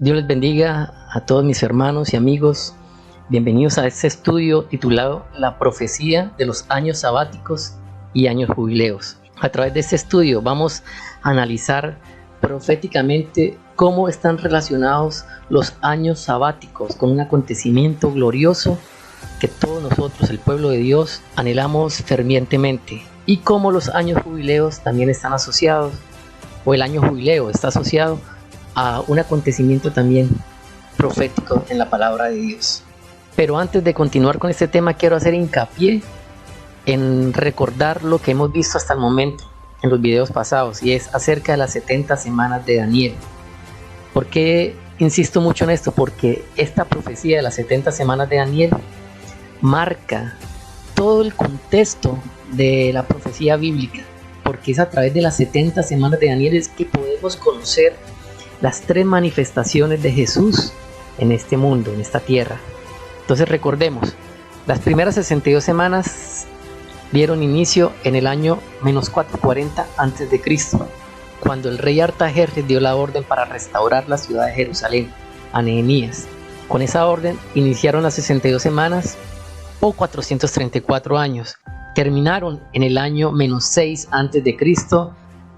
Dios les bendiga a todos mis hermanos y amigos. Bienvenidos a este estudio titulado La profecía de los años sabáticos y años jubileos. A través de este estudio vamos a analizar proféticamente cómo están relacionados los años sabáticos con un acontecimiento glorioso que todos nosotros, el pueblo de Dios, anhelamos fervientemente, y cómo los años jubileos también están asociados, o el año jubileo está asociado a un acontecimiento también profético en la palabra de Dios. Pero antes de continuar con este tema, quiero hacer hincapié en recordar lo que hemos visto hasta el momento en los videos pasados, y es acerca de las 70 semanas de Daniel. ¿Por qué insisto mucho en esto? Porque esta profecía de las 70 semanas de Daniel marca todo el contexto de la profecía bíblica, porque es a través de las 70 semanas de Daniel es que podemos conocer las tres manifestaciones de Jesús en este mundo, en esta tierra. Entonces recordemos, las primeras 62 semanas dieron inicio en el año menos 440 a.C., cuando el rey Artajerjes dio la orden para restaurar la ciudad de Jerusalén a Nehemías. Con esa orden iniciaron las 62 semanas o 434 años. Terminaron en el año menos 6 a.C.,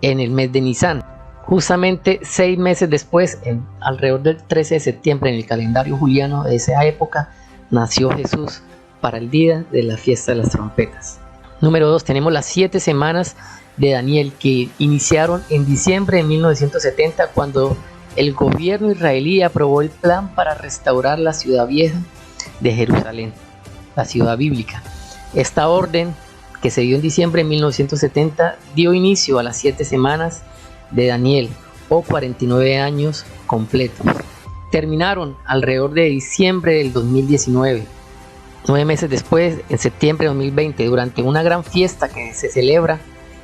en el mes de Nisán. Justamente 6 meses después, alrededor del 13 de septiembre, en el calendario juliano de esa época, nació Jesús para el día de la fiesta de las trompetas. Número 2, tenemos las 7 semanas de Daniel, que iniciaron en diciembre de 1970, cuando el gobierno israelí aprobó el plan para restaurar la ciudad vieja de Jerusalén, la ciudad bíblica. Esta orden, que se dio en diciembre de 1970, dio inicio a las 7 semanas de Daniel, o 49 años completos. Terminaron alrededor de diciembre del 2019. 9 meses después, en septiembre de 2020, durante una gran fiesta que se celebra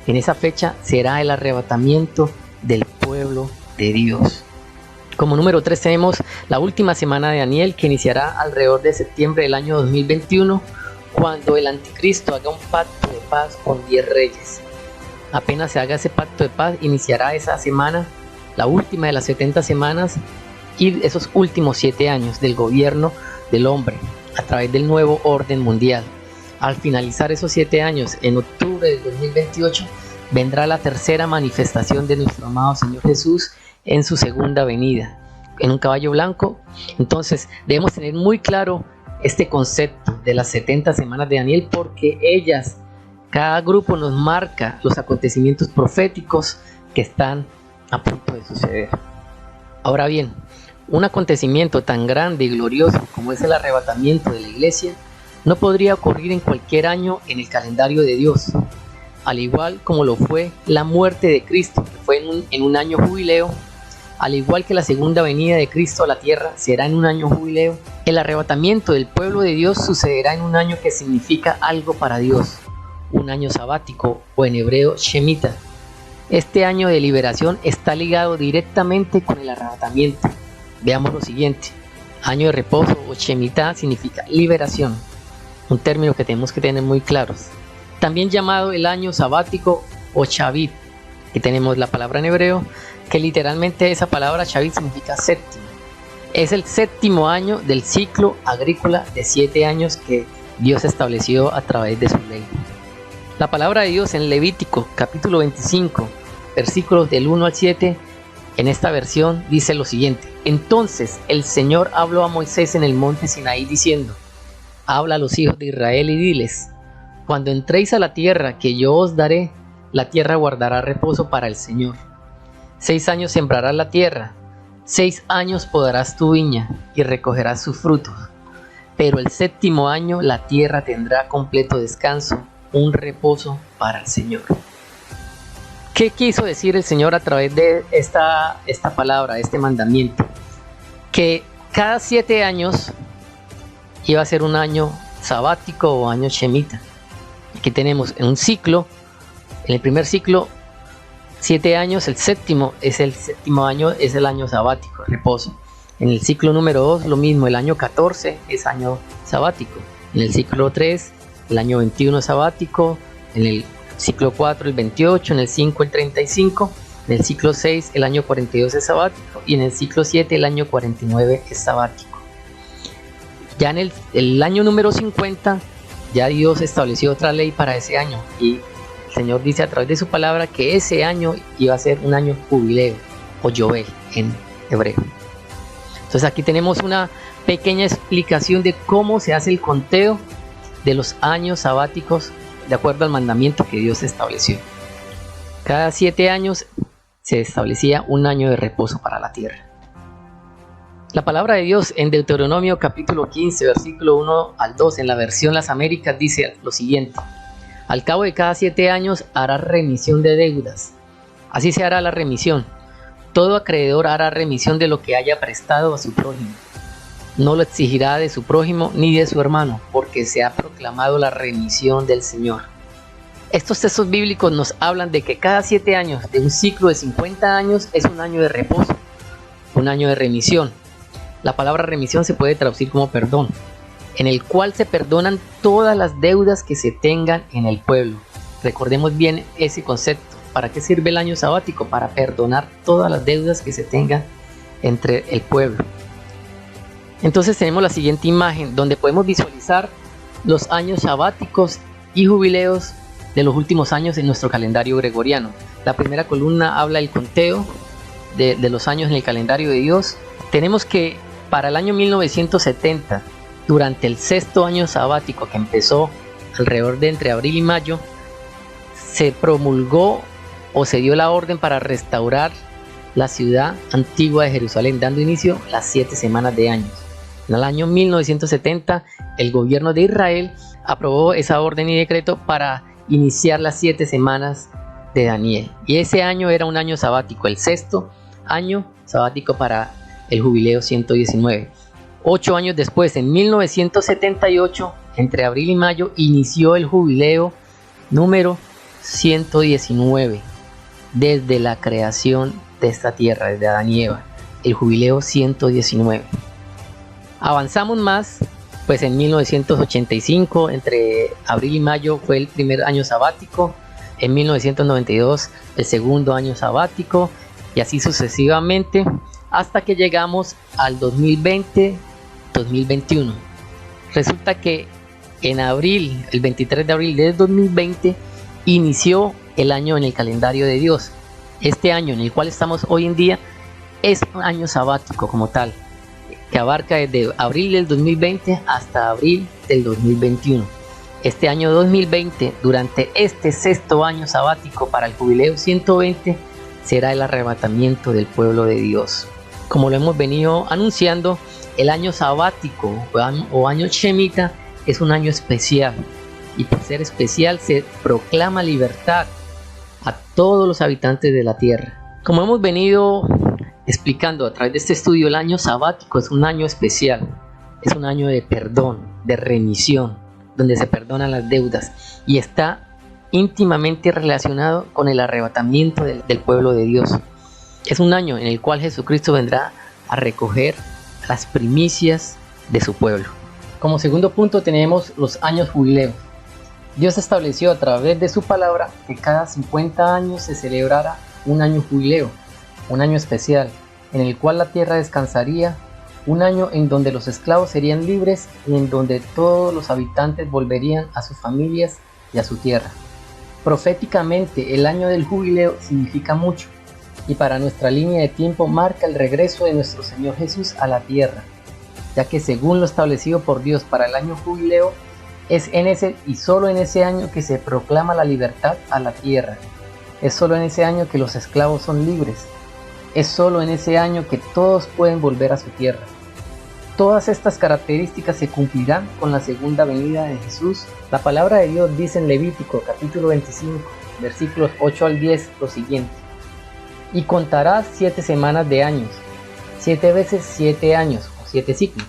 en esa fecha, será el arrebatamiento del pueblo de Dios. Como número 3 tenemos la última semana de Daniel, que iniciará alrededor de septiembre del año 2021, cuando el anticristo haga un pacto de paz con 10 reyes. Apenas se haga ese pacto de paz, iniciará esa semana, la última de las 70 semanas, y esos últimos 7 años del gobierno del hombre a través del nuevo orden mundial. Al finalizar esos 7 años, en octubre del 2028, vendrá la tercera manifestación de nuestro amado Señor Jesús en su segunda venida, en un caballo blanco. Entonces debemos tener muy claro este concepto de las 70 semanas de Daniel, porque ellas, cada grupo nos marca los acontecimientos proféticos que están a punto de suceder. Ahora bien, un acontecimiento tan grande y glorioso como es el arrebatamiento de la iglesia no podría ocurrir en cualquier año en el calendario de Dios, al igual como lo fue la muerte de Cristo, que fue en un año jubileo. Al igual que la segunda venida de Cristo a la tierra será en un año jubileo, el arrebatamiento del pueblo de Dios sucederá en un año que significa algo para Dios, un año sabático, o en hebreo Shemitah. Este año de liberación está ligado directamente con el arrebatamiento. Veamos lo siguiente: año de reposo o Shemitah significa liberación, un término que tenemos que tener muy claros. También llamado el año sabático o Shavit, que tenemos la palabra en hebreo, que literalmente esa palabra Shavit significa séptimo. Es el séptimo año del ciclo agrícola de 7 años que Dios estableció a través de su ley. La palabra de Dios en Levítico capítulo 25, versículos del 1 al 7, en esta versión dice lo siguiente: Entonces el Señor habló a Moisés en el monte Sinaí diciendo: Habla a los hijos de Israel y diles: Cuando entréis a la tierra que yo os daré, la tierra guardará reposo para el Señor. 6 años sembrarás la tierra, 6 años podarás tu viña y recogerás sus frutos. Pero el séptimo año la tierra tendrá completo descanso, un reposo para el Señor. ¿Qué quiso decir el Señor a través de esta palabra, este mandamiento? Que cada 7 años iba a ser un año sabático o año Shemitah. Aquí tenemos en un ciclo, en el primer ciclo, 7 años, el séptimo año es el año sabático, reposo. En el ciclo número 2 lo mismo, el año 14 es año sabático. En el ciclo 3 el año 21 sabático, en el ciclo 4 el 28, en el 5 el 35 En el ciclo 6 el año 42 es sabático y en el ciclo 7 el año 49 es sabático. Ya en el año número 50 ya Dios estableció otra ley para ese año y el Señor dice a través de su palabra que ese año iba a ser un año jubileo o Yobel en hebreo. Entonces aquí tenemos una pequeña explicación de cómo se hace el conteo de los años sabáticos de acuerdo al mandamiento que Dios estableció. Cada 7 años se establecía un año de reposo para la tierra. La palabra de Dios en Deuteronomio capítulo 15, versículo 1 al 2 en la versión Las Américas dice lo siguiente: al cabo de cada 7 años hará remisión de deudas. Así se hará la remisión. Todo acreedor hará remisión de lo que haya prestado a su prójimo. No lo exigirá de su prójimo ni de su hermano, porque se ha proclamado la remisión del Señor. Estos textos bíblicos nos hablan de que cada 7 años de un ciclo de 50 años es un año de reposo, un año de remisión. La palabra remisión se puede traducir como perdón, en el cual se perdonan todas las deudas que se tengan en el pueblo. Recordemos bien ese concepto. ¿Para qué sirve el año sabático? Para perdonar todas las deudas que se tengan entre el pueblo. Entonces tenemos la siguiente imagen donde podemos visualizar los años sabáticos y jubileos de los últimos años en nuestro calendario gregoriano. La primera columna habla del conteo de los años en el calendario de Dios. Tenemos que para el año 1970, durante el 6º año sabático que empezó alrededor de entre abril y mayo, se promulgó o se dio la orden para restaurar la ciudad antigua de Jerusalén, dando inicio a las 7 semanas de años. En el año 1970, el gobierno de Israel aprobó esa orden y decreto para iniciar las 7 semanas de Daniel. Y ese año era un año sabático, el 6º año sabático para el jubileo 119. 8 años después, en 1978, entre abril y mayo, inició el jubileo número 119. Desde la creación de esta tierra, desde Adán y Eva, el jubileo 119. Avanzamos más, pues en 1985, entre abril y mayo fue el primer año sabático, en 1992 el segundo año sabático y así sucesivamente hasta que llegamos al 2020-2021. Resulta que en abril, el 23 de abril de 2020, inició el año en el calendario de Dios. Este año en el cual estamos hoy en día es un año sabático como tal, que abarca desde abril del 2020 hasta abril del 2021. Este año 2020, durante este 6º año sabático para el jubileo 120, será el arrebatamiento del pueblo de Dios. Como lo hemos venido anunciando, el año sabático o año shemita es un año especial, y por ser especial se proclama libertad a todos los habitantes de la tierra. Como hemos venido explicando a través de este estudio, el año sabático es un año especial, es un año de perdón, de remisión, donde se perdonan las deudas y está íntimamente relacionado con el arrebatamiento del pueblo de Dios. Es un año en el cual Jesucristo vendrá a recoger las primicias de su pueblo. Como segundo punto tenemos los años jubileos. Dios estableció a través de su palabra que cada 50 años se celebrara un año jubileo, un año especial, en el cual la tierra descansaría, un año en donde los esclavos serían libres y en donde todos los habitantes volverían a sus familias y a su tierra. Proféticamente, el año del jubileo significa mucho y para nuestra línea de tiempo marca el regreso de nuestro Señor Jesús a la tierra, ya que según lo establecido por Dios para el año jubileo, es en ese y solo en ese año que se proclama la libertad a la tierra. Es solo en ese año que los esclavos son libres. Es solo en ese año que todos pueden volver a su tierra. Todas estas características se cumplirán con la segunda venida de Jesús. La palabra de Dios dice en Levítico capítulo 25, versículos 8 al 10 lo siguiente: y contarás 7 semanas de años, 7 veces 7 años o 7 ciclos.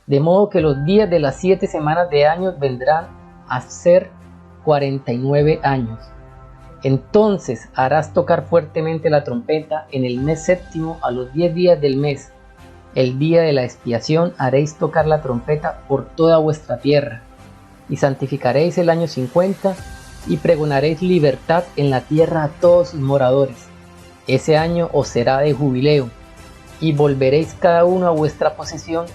De modo que los días de las 7 semanas de años vendrán a ser 49 años. Entonces harás tocar fuertemente la trompeta en el mes séptimo a los 10 días del mes. El día de la expiación haréis tocar la trompeta por toda vuestra tierra. Y santificaréis el año 50 y pregonaréis libertad en la tierra a todos sus moradores. Ese año os será de jubileo, y volveréis cada uno a vuestra posesión,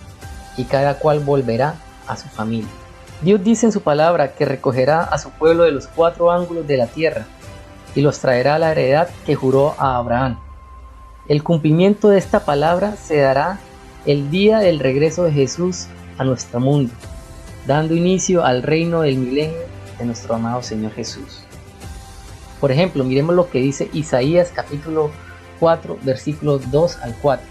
y cada cual volverá a su familia. Dios dice en su palabra que recogerá a su pueblo de los 4 ángulos de la tierra, y los traerá a la heredad que juró a Abraham. El cumplimiento de esta palabra se dará el día del regreso de Jesús a nuestro mundo, dando inicio al reino del milenio de nuestro amado Señor Jesús. Por ejemplo, miremos lo que dice Isaías capítulo 4, versículos 2 al 4.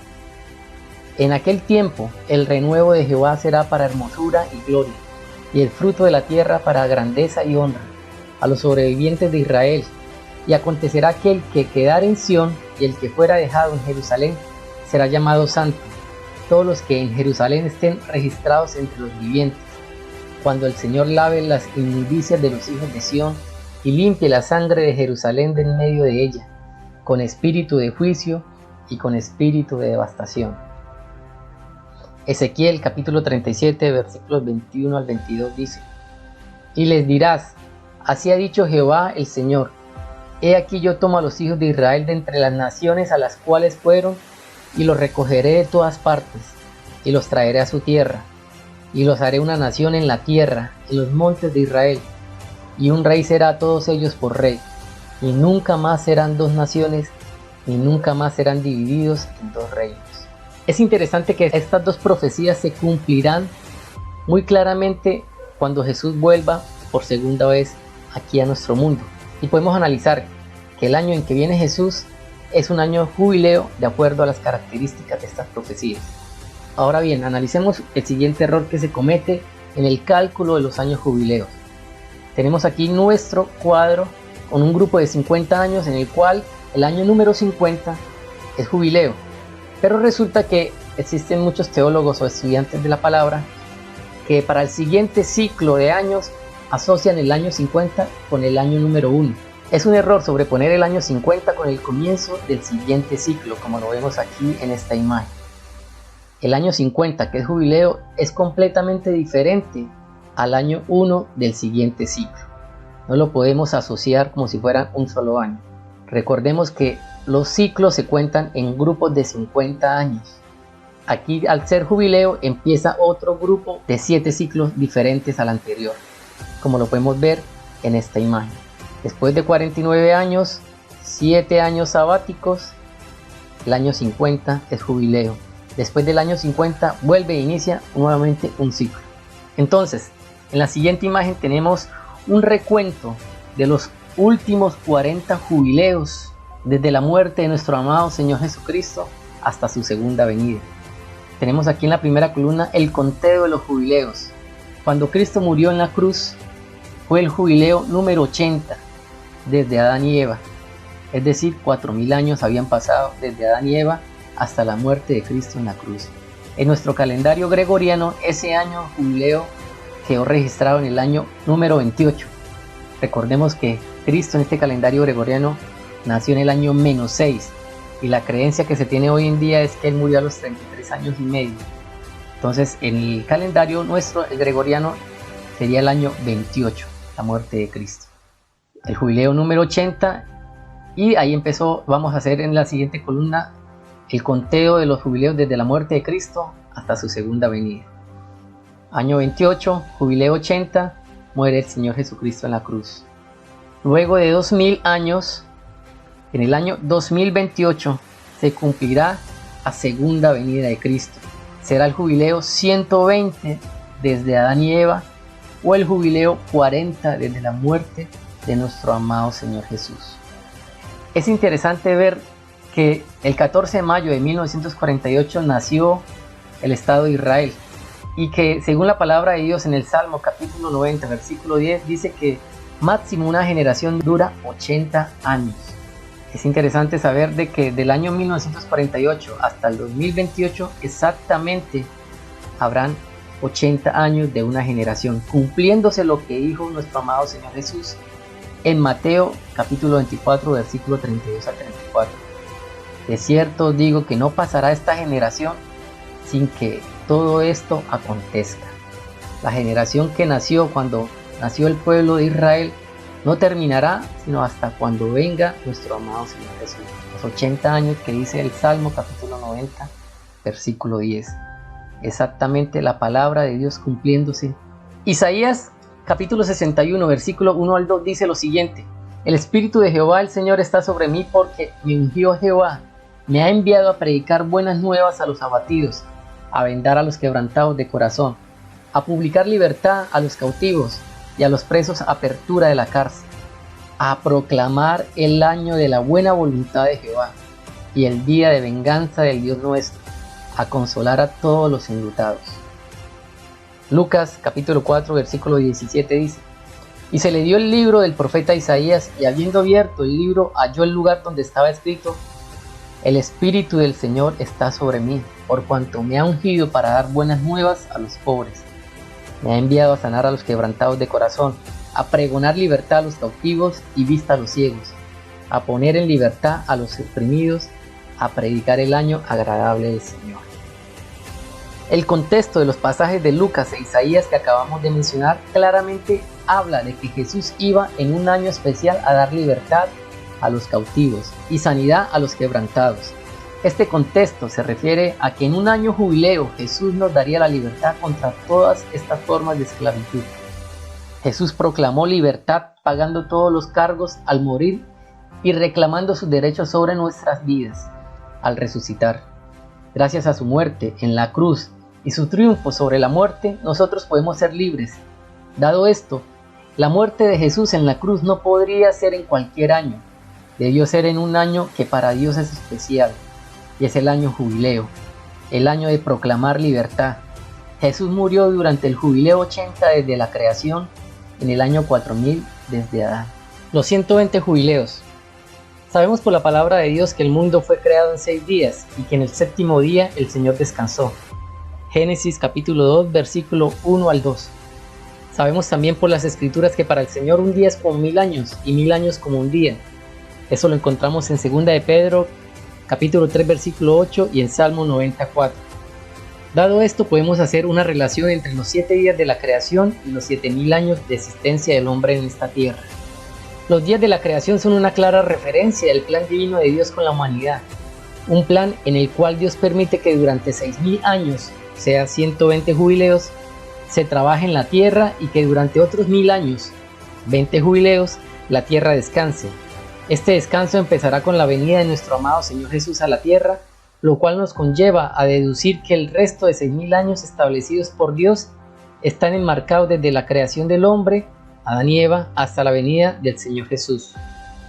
En aquel tiempo el renuevo de Jehová será para hermosura y gloria, y el fruto de la tierra para grandeza y honra, a los sobrevivientes de Israel. Y acontecerá que el que quedare en Sión y el que fuera dejado en Jerusalén será llamado santo, todos los que en Jerusalén estén registrados entre los vivientes. Cuando el Señor lave las inmundicias de los hijos de Sión y limpie la sangre de Jerusalén de en medio de ella, con espíritu de juicio y con espíritu de devastación. Ezequiel capítulo 37 versículos 21 al 22 dice: Y les dirás, así ha dicho Jehová el Señor, he aquí yo tomo a los hijos de Israel de entre las naciones a las cuales fueron, y los recogeré de todas partes, y los traeré a su tierra, y los haré una nación en la tierra, en los montes de Israel, y un rey será a todos ellos por rey, y nunca más serán 2 naciones, ni nunca más serán divididos en 2 reinos. Es interesante que estas 2 profecías se cumplirán muy claramente cuando Jesús vuelva por segunda vez aquí a nuestro mundo. Y podemos analizar que el año en que viene Jesús es un año jubileo de acuerdo a las características de estas profecías. Ahora bien, analicemos el siguiente error que se comete en el cálculo de los años jubileos. Tenemos aquí nuestro cuadro con un grupo de 50 años en el cual el año número 50 es jubileo. Pero resulta que existen muchos teólogos o estudiantes de la palabra que para el siguiente ciclo de años asocian el año 50 con el año número 1. Es un error sobreponer el año 50 con el comienzo del siguiente ciclo, como lo vemos aquí en esta imagen. El año 50, que es jubileo, es completamente diferente al año 1 del siguiente ciclo. No lo podemos asociar como si fueran un solo año. Recordemos que los ciclos se cuentan en grupos de 50 años. Aquí, al ser jubileo, empieza otro grupo de 7 ciclos diferentes al anterior, como lo podemos ver en esta imagen. Después de 49 años, 7 años sabáticos, el año 50 es jubileo. Después del año 50 vuelve e inicia nuevamente un ciclo. Entonces, en la siguiente imagen tenemos un recuento de los últimos 40 jubileos desde la muerte de nuestro amado Señor Jesucristo hasta su segunda venida. Tenemos aquí en la primera columna el conteo de los jubileos. Cuando Cristo murió en la cruz fue el jubileo número 80 desde Adán y Eva, es decir, 4000 años habían pasado desde Adán y Eva hasta la muerte de Cristo en la cruz. En nuestro calendario gregoriano, ese año jubileo quedó registrado en el año número 28. Recordemos que Cristo en este calendario gregoriano nació en el año -6, y la creencia que se tiene hoy en día es que él murió a los 33 años y medio. Entonces, en el calendario nuestro, el gregoriano, sería el año 28, la muerte de Cristo. El jubileo número 80, y ahí empezó, vamos a hacer en la siguiente columna, el conteo de los jubileos desde la muerte de Cristo hasta su segunda venida. Año 28, jubileo 80, muere el Señor Jesucristo en la cruz. Luego de 2000 años, en el año 2028, se cumplirá la segunda venida de Cristo. Será el jubileo 120 desde Adán y Eva, o el jubileo 40 desde la muerte de nuestro amado Señor Jesús. Es interesante ver que el 14 de mayo de 1948 nació el Estado de Israel, y que según la palabra de Dios en el Salmo capítulo 90 versículo 10 dice que máximo una generación dura 80 años. Es interesante saber de que del año 1948 hasta el 2028 exactamente habrán 80 años de una generación, cumpliéndose lo que dijo nuestro amado Señor Jesús en Mateo capítulo 24 versículo 32 al 34. De cierto os digo que no pasará esta generación sin que todo esto acontezca. La generación que nació cuando nació el pueblo de Israel no terminará sino hasta cuando venga nuestro amado Señor Jesús. los 80 años que dice el Salmo capítulo 90, versículo 10. Exactamente la palabra de Dios cumpliéndose. Isaías capítulo 61, versículo 1 al 2 dice lo siguiente: el Espíritu de Jehová el Señor está sobre mí, porque me ungió Jehová, me ha enviado a predicar buenas nuevas a los abatidos, a vendar a los quebrantados de corazón, a publicar libertad a los cautivos y a los presos apertura de la cárcel, a proclamar el año de la buena voluntad de Jehová y el día de venganza del Dios nuestro, a consolar a todos los enlutados. Lucas capítulo 4 versículo 17 dice: y se le dio el libro del profeta Isaías, y habiendo abierto el libro halló el lugar donde estaba escrito: el Espíritu del Señor está sobre mí, por cuanto me ha ungido para dar buenas nuevas a los pobres. Me ha enviado a sanar a los quebrantados de corazón, a pregonar libertad a los cautivos y vista a los ciegos, a poner en libertad a los oprimidos, a predicar el año agradable del Señor. El contexto de los pasajes de Lucas e Isaías que acabamos de mencionar claramente habla de que Jesús iba en un año especial a dar libertad a los cautivos y sanidad a los quebrantados. Este contexto se refiere a que en un año jubileo Jesús nos daría la libertad contra todas estas formas de esclavitud. Jesús proclamó libertad pagando todos los cargos al morir y reclamando sus derechos sobre nuestras vidas al resucitar. Gracias a su muerte en la cruz y su triunfo sobre la muerte, nosotros podemos ser libres. Dado esto, la muerte de Jesús en la cruz no podría ser en cualquier año. Debió ser en un año que para Dios es especial, y es el año jubileo, el año de proclamar libertad. Jesús murió durante el jubileo 80 desde la creación, en el año 4000 desde Adán. Los 120 jubileos. Sabemos por la palabra de Dios que el mundo fue creado en 6 días y que en el séptimo día el Señor descansó. Génesis capítulo 2 versículo 1 al 2. Sabemos también por las escrituras que para el Señor un día es como 1000 años y 1000 años como un día. Eso lo encontramos en 2 de Pedro capítulo 3 versículo 8 y en Salmo 94. Dado esto, podemos hacer una relación entre los 7 días de la creación y los 7000 años de existencia del hombre en esta tierra. Los días de la creación son una clara referencia del plan divino de Dios con la humanidad, un plan en el cual Dios permite que durante 6000 años, o sea 120 jubileos, se trabaje en la tierra y que durante otros 1000 años, 20 jubileos, la tierra descanse. Este descanso empezará con la venida de nuestro amado Señor Jesús a la tierra, lo cual nos conlleva a deducir que el resto de 6000 años establecidos por Dios están enmarcados desde la creación del hombre, Adán y Eva, hasta la venida del Señor Jesús.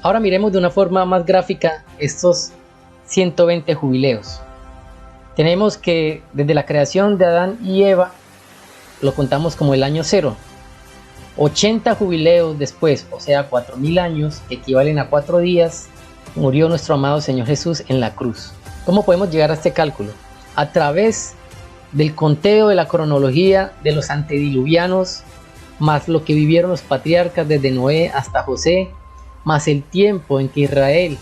Ahora miremos de una forma más gráfica estos 120 jubileos. Tenemos que desde la creación de Adán y Eva lo contamos como el año 0. 80 jubileos después, o sea 4000 años, que equivalen a 4 días, murió nuestro amado Señor Jesús en la cruz. ¿Cómo podemos llegar a este cálculo? A través del conteo de la cronología de los antediluvianos, más lo que vivieron los patriarcas desde Noé hasta José, más el tiempo en que Israel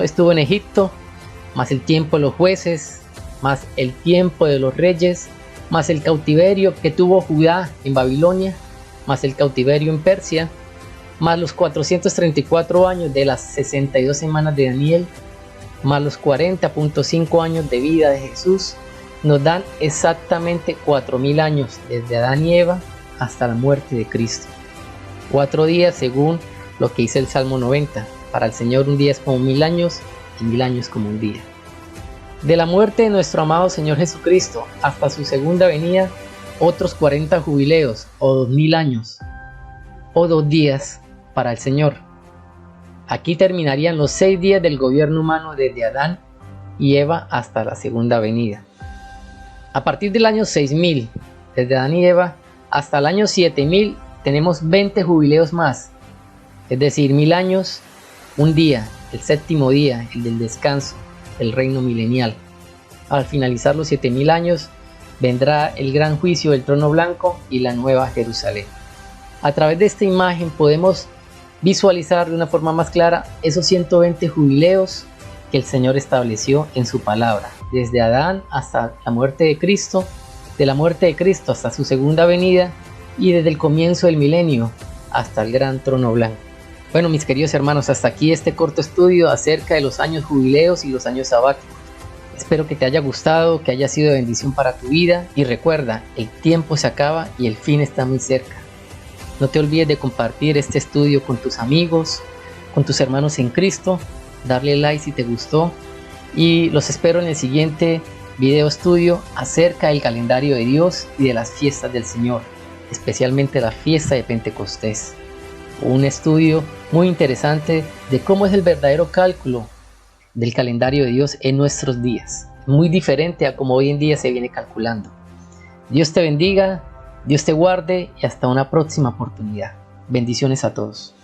estuvo en Egipto, más el tiempo de los jueces, más el tiempo de los reyes, más el cautiverio que tuvo Judá en Babilonia, más el cautiverio en Persia, más los 434 años de las 62 semanas de Daniel, más los 40.5 años de vida de Jesús, nos dan exactamente 4000 años desde Adán y Eva hasta la muerte de Cristo. 4 días según lo que dice el Salmo 90. Para el Señor un día es como 1000 años y 1000 años como un día. De la muerte de nuestro amado Señor Jesucristo hasta su segunda venida, otros 40 jubileos o 2000 años o 2 días para el Señor. Aquí terminarían los 6 días del gobierno humano desde Adán y Eva hasta la segunda venida. A partir del año 6000, desde Adán y Eva, hasta el año 7000 tenemos 20 jubileos más, es decir, 1000 años, un día, el séptimo día, el del descanso, el reino milenial. Al finalizar los 7000 años, vendrá el gran juicio del trono blanco y la nueva Jerusalén. A través de esta imagen podemos visualizar de una forma más clara esos 120 jubileos que el Señor estableció en su palabra, desde Adán hasta la muerte de Cristo, de la muerte de Cristo hasta su segunda venida y desde el comienzo del milenio hasta el gran trono blanco. Bueno, mis queridos hermanos, hasta aquí este corto estudio acerca de los años jubileos y los años sabáticos. Espero que te haya gustado, que haya sido de bendición para tu vida y recuerda, el tiempo se acaba y el fin está muy cerca. No te olvides de compartir este estudio con tus amigos, con tus hermanos en Cristo, darle like si te gustó y los espero en el siguiente video estudio acerca del calendario de Dios y de las fiestas del Señor, especialmente la fiesta de Pentecostés. Un estudio muy interesante de cómo es el verdadero cálculo del calendario de Dios en nuestros días, muy diferente a como hoy en día se viene calculando. Dios te bendiga, Dios te guarde y hasta una próxima oportunidad. Bendiciones a todos.